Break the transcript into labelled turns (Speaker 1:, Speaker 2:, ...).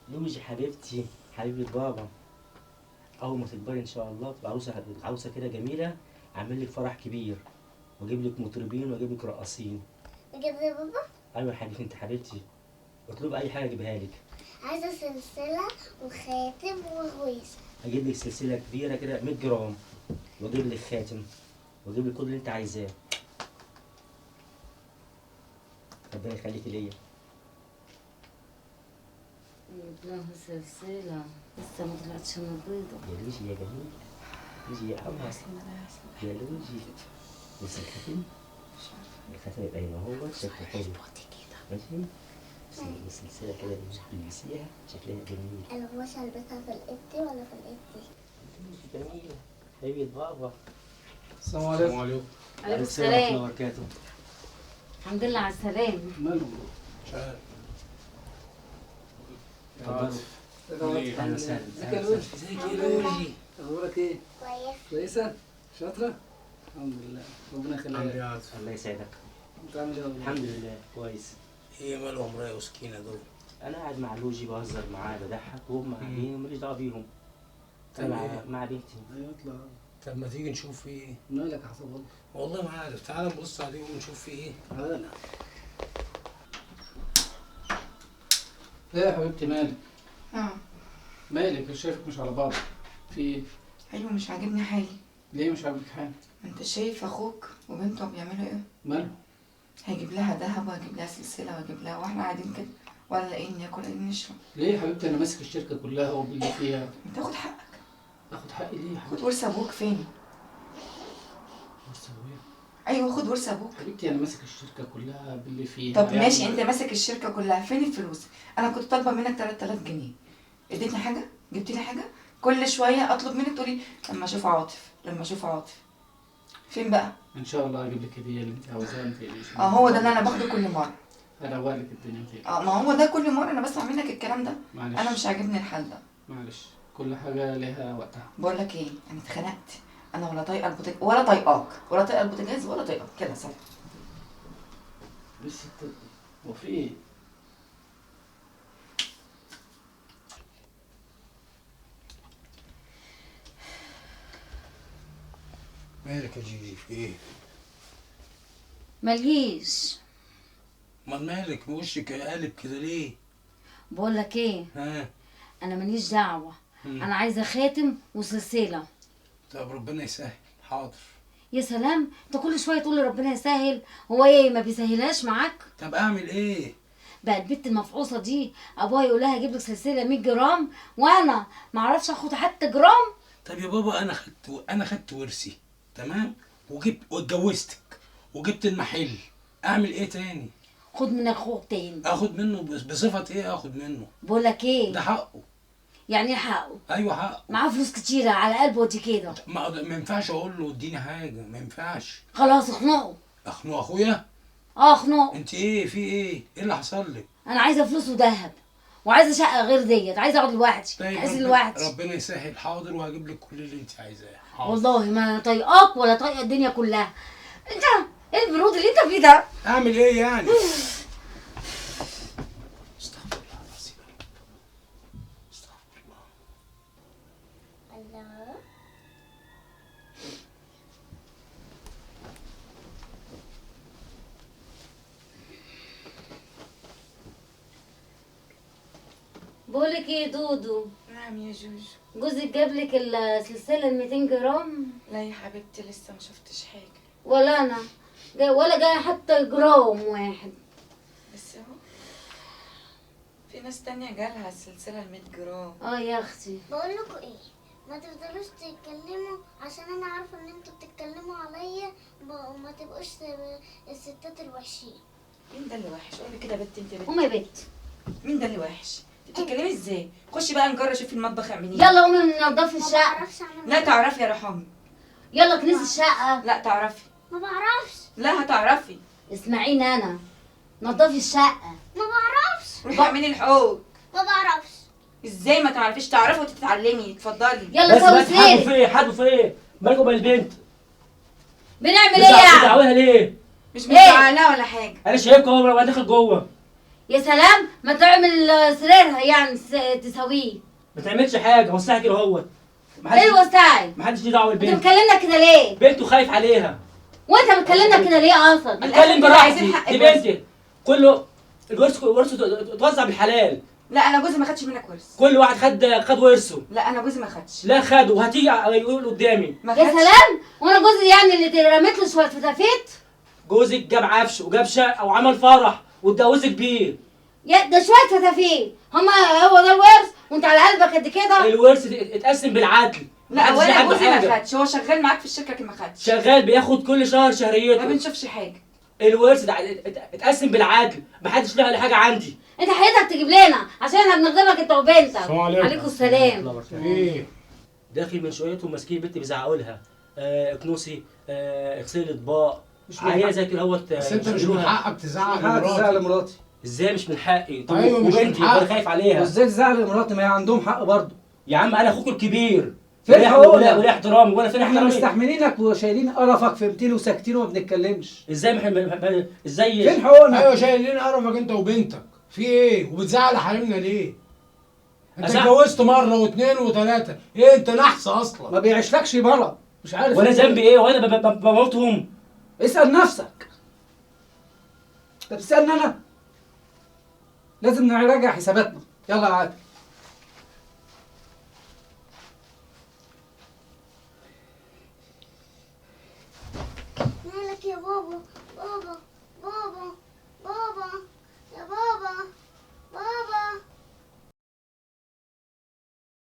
Speaker 1: لوجي حبيبتي، حبيبة بابا، أول ما تكبري إن شاء الله تبقى عروسة كده جميلة. أعمل لك فرح كبير وأجيب لك مطربين وأجيب لك رقاصين.
Speaker 2: بجد يا بابا؟
Speaker 1: أيوة يا حبيبتي، أنت حبيبتي، اطلب أي حاجة أجيبها لك.
Speaker 2: عايزة سلسلة وخاتم وغويشة.
Speaker 1: أجيب لك سلسلة كبيرة كده 100 جرام، وأجيب لك خاتم، وأجيب لك كل اللي أنت عايزاه. ربنا يخليكي ليا.
Speaker 3: لها سلسلة لسه ما طلعتش من البيضة.
Speaker 1: يا لوجي يا جميل، لوجي يا قمر، يا لوجي. بص الخاتم، الخاتم يبقى هنا اهو شكله حلو ماشي. السلسلة كده اللي بتلبسيها شكلها جميل.
Speaker 2: الغوشة البسها في الإيدي ولا في الإيدي؟
Speaker 1: جميلة حبيبة بابا.
Speaker 4: السلام عليكم.
Speaker 3: عليكم
Speaker 1: السلام ورحمة الله
Speaker 3: السلام.
Speaker 1: وبركاته.
Speaker 3: الحمد لله على السلامة.
Speaker 4: ماله؟
Speaker 5: مش عارف.
Speaker 1: اتفضلوا. أهلا وسهلا.
Speaker 4: ازيك يا لوجي؟
Speaker 5: ازيك يا لوجي؟
Speaker 4: اخبارك ايه؟
Speaker 2: كويس.
Speaker 4: كويسة؟ شاطرة؟ الحمد لله، ربنا
Speaker 5: عامل ايه
Speaker 4: يخليك.
Speaker 5: يا عاطف؟
Speaker 1: الله يسعدك.
Speaker 4: انت عامل ايه يا ولد؟
Speaker 1: الحمد لله كويس.
Speaker 5: ايه مالهم رايق وسكينة دول؟
Speaker 1: أنا قاعد مع لوجي بهزر معاه بضحك وهم قاعدين وماليش دعوة بيهم. أنا
Speaker 5: طب إيه؟
Speaker 1: مع بنتي.
Speaker 4: ايوه اطلع.
Speaker 5: طب ما تيجي نشوف في ايه؟
Speaker 4: مالك يا حسب الله؟
Speaker 5: والله ما عارف، تعال نبص عليهم ونشوف في ايه.
Speaker 4: تعالى. ايه يا حبيبتي مالك؟ مالك شايفك مش على بعض. في ايه؟
Speaker 6: ايوه مش عاجبني حالي.
Speaker 4: ليه مش عاجبك حاجة؟
Speaker 6: انت شايف اخوك وبنته بيعملوا ايه؟
Speaker 4: ماله؟
Speaker 6: هيجيب لها ذهب وهيجيب لها سلسله وهيجيب لها، واحنا قاعدين كده ولا لاقيين ناكل ولا نشرب.
Speaker 4: ليه يا حبيبتي انا ماسك الشركة كلها وباللي فيها.
Speaker 6: تاخد حقك.
Speaker 4: اخد حقي ليه يا
Speaker 6: خد
Speaker 4: حبيبتي؟
Speaker 6: ورث ابوك فين؟
Speaker 4: بص يا ابويا.
Speaker 6: ايوه خد ورث ابوك.
Speaker 4: حبيبتي انا ماسك الشركة كلها باللي فيها.
Speaker 6: طب ماشي، انت ماسك الشركه كلها، فين الفلوس؟ انا كنت طالبه منك 3000 جنيه. اديتني حاجه؟ جبت لي حاجه؟ كل شويه اطلب منك تقولي لما اشوف عاطف لما اشوف عاطف. فين بقى؟
Speaker 4: ان شاء الله هجيب لك هدية اللي انت عاوزاها ما تقلقيش.
Speaker 6: هو ده اللي انا باخده كل مره.
Speaker 4: هروق لك الدنيا ما تقلقيش.
Speaker 6: ما هو ده كل مره انا بسمع منك الكلام ده.
Speaker 4: معلش.
Speaker 6: انا مش عاجبني الحال ده.
Speaker 4: معلش، كل حاجة ليها وقتها.
Speaker 6: بقول لك ايه، انا اتخنقت. انا ولا طايقه البوتاجاز ولا طايقاك، ولا طايقه البوتاجاز ولا طايقاك كده. سلام.
Speaker 4: بس هو في ايه؟
Speaker 5: مالك يا جيجي في ايه؟
Speaker 3: ملهيش.
Speaker 5: امال مالك وشك قالب كده ليه؟
Speaker 3: بقول لك ايه،
Speaker 5: ها؟
Speaker 3: انا ماليش دعوة. انا عايزة خاتم وسلسلة.
Speaker 5: طب ربنا يسهل، حاضر.
Speaker 3: يا سلام، انت كل شوية تقول لي ربنا يسهل، هو ايه ما بيسهلهاش معاك؟
Speaker 5: طب اعمل ايه؟
Speaker 3: بقى البت المفعوصة دي ابوها يقول لها هجيب لك سلسلة 100 جرام وانا ما اعرفش اخد حتى جرام.
Speaker 5: طب يا بابا انا خدت ورثي، تمام؟ واتجوزتك وجبت المحل، اعمل ايه تاني؟
Speaker 3: خد من اخوك تاني.
Speaker 5: اخد منه بصفة ايه اخد منه؟
Speaker 3: بقول لك ايه،
Speaker 5: ده حقه.
Speaker 3: يعني ايه حقه؟
Speaker 5: ايوه حقه.
Speaker 3: معاه فلوس كتيرة على قلبه ودي كده.
Speaker 5: ما ينفعش اقول له اديني حاجة، ما ينفعش.
Speaker 3: خلاص اخنقه.
Speaker 5: اخنق اخويا؟
Speaker 3: اخنقه.
Speaker 5: انت ايه في ايه؟ ايه اللي حصل لك؟
Speaker 3: انا عايزه فلوس وذهب، وعايزه شقه غير ديت، عايزه اقعد لوحدي، احس لوحدي.
Speaker 5: ربنا يسهل، حاضر، وهجيب لك كل اللي انت عايزاه. حاضر.
Speaker 3: والله ما انا طايقاك ولا طايقه الدنيا كلها. انت ايه البرود اللي انت فيه ده؟
Speaker 5: اعمل ايه يعني؟ استغفر الله العظيم. استغفر الله.
Speaker 2: الله.
Speaker 3: بقولك ايه دودو،
Speaker 6: نعم يا جوجو.
Speaker 3: جوزك جاب لك السلسله ال 200 جرام؟
Speaker 6: لا يا حبيبتي لسه ما شفتش حاجه.
Speaker 3: ولا انا ولا جاي حتى جرام واحد.
Speaker 6: بس اهو في ناس تانية جالها السلسله ال 100 جرام.
Speaker 3: يا اختي،
Speaker 2: بقول لكم ايه، ما تفضلوش تتكلموا عشان انا عارفه ان انتوا بتتكلموا عليا، وما تبقوش الستات الوحشين.
Speaker 6: مين ده اللي وحش؟ قولي كده يا بنت. انت بنت
Speaker 3: قومي يا بت.
Speaker 6: مين ده اللي وحش؟ انت بتتكلمي ازاي؟ خشي بقى نجرب شوفي المطبخ اعملي ايه.
Speaker 3: يلا قومي ننضفي
Speaker 2: ما
Speaker 3: الشقه.
Speaker 2: بعرفش اعمل.
Speaker 6: لا تعرفي يا رحمي.
Speaker 3: يلا كنسي الشقه.
Speaker 6: لا تعرفي.
Speaker 2: ما بعرفش.
Speaker 6: لا هتعرفي.
Speaker 3: اسمعيني انا، نضفي الشقه.
Speaker 2: ما بعرفش.
Speaker 6: روحي اعملي الحوض.
Speaker 2: ما بعرفش.
Speaker 6: ازاي ما تعرفيش؟ تعرفي وتتعلمي. اتفضلي.
Speaker 3: يلا
Speaker 1: بس
Speaker 3: سوي
Speaker 1: بس حدوا
Speaker 3: سير.
Speaker 1: في ايه؟ حدوا في ايه؟ مالكم بين البنت؟
Speaker 3: بنعمل ايه يعني؟
Speaker 1: بتزعقوها ليه؟
Speaker 6: مش مزعلاه ولا حاجه.
Speaker 1: انا شايفكم اهو وانا داخل جوه.
Speaker 3: يا سلام، ما تعمل سريرها يعني تسويه.
Speaker 1: ما تعملش حاجه، وسعها كده اهوت.
Speaker 3: ايه الوساعي؟
Speaker 1: محدش ليه دعوه
Speaker 3: انت
Speaker 1: بالبنت.
Speaker 3: مكلمنا كده ليه؟
Speaker 1: بنته خايف عليها.
Speaker 3: وانت بتكلمنا كده ليه اصلا؟
Speaker 1: اتكلم براحتي،
Speaker 6: حق
Speaker 1: دي
Speaker 6: الورث.
Speaker 1: بنتي. كله الورث اتوزع بالحلال.
Speaker 6: لا انا جوزي ما خدش منك ورث.
Speaker 1: كل واحد خد ورثه.
Speaker 6: لا انا جوزي ما خدش.
Speaker 1: لا خده، وهتيجي يقول قدامي.
Speaker 6: ما
Speaker 3: يا
Speaker 6: خدش.
Speaker 3: سلام، وانا جوزي يعني اللي رميت له شويه فتافيت؟
Speaker 1: جوزك جاب عفش وجاب شقه وعمل فرح واتجوزك بيه.
Speaker 3: يا ده شويه فتافيت، هو ده الورث وانت على قلبك قد كده؟
Speaker 1: الورث اتقسم بالعدل.
Speaker 6: لا
Speaker 1: محدش ليه
Speaker 6: ولا
Speaker 1: حد
Speaker 6: جوزي
Speaker 1: حاجة.
Speaker 6: ما خدش، هو شغال معاك في الشركه لكن ما خدش.
Speaker 1: شغال بياخد كل شهر
Speaker 6: ما
Speaker 1: شهريته.
Speaker 6: بنشوفش حاجه.
Speaker 1: الورث ده اتقسم بالعدل، محدش له حاجه عندي.
Speaker 3: انت حياتك تجيب لنا عشان احنا بنخدمك انت وبنتك.
Speaker 7: السلام عليكم.
Speaker 3: عليكم السلام.
Speaker 7: ايه؟
Speaker 1: داخل من شويتهم ماسكين بنتي بيزعقوا لها اكنوسي، اغسلي الاطباق،
Speaker 4: مش من
Speaker 1: عايزه كده اهوت.
Speaker 7: بس انت مش من حقك تزعق
Speaker 4: حقك تزعل
Speaker 7: لمراتي.
Speaker 4: مراتي.
Speaker 1: ازاي مش من حقي؟ طب
Speaker 7: أيوة مش من
Speaker 1: وبنتي
Speaker 7: حقك.
Speaker 1: انا خايف عليها.
Speaker 4: وازاي تزعل مراتي؟ ما هي عندهم حق برضه.
Speaker 1: يا عم انا اخوك الكبير.
Speaker 4: فين حقوقنا؟
Speaker 1: ولا احترامي وانا فين
Speaker 4: احنا
Speaker 1: احترامي؟
Speaker 4: مستحملينك وشايلين قرفك في 200 وساكتين وما بنتكلمش.
Speaker 1: ازاي
Speaker 4: فين حقوقنا؟
Speaker 7: ايوه شايلين قرفك انت وبنتك. في ايه؟ وبتزعل حريمنا ليه؟ انت
Speaker 1: أزعل؟
Speaker 7: اتجوزت مره واثنين وثلاثه، ايه انت نحس
Speaker 4: ما
Speaker 7: اصلا؟
Speaker 4: بيعيشلكش بره، مش عارف.
Speaker 1: وانا
Speaker 4: إيه.
Speaker 1: ذنبي ايه؟ وانا بموتهم؟
Speaker 4: اسال نفسك. انت بتسالني انا؟ لازم نراجع حساباتنا. يلا يا عادل.
Speaker 2: مالك يا بابا؟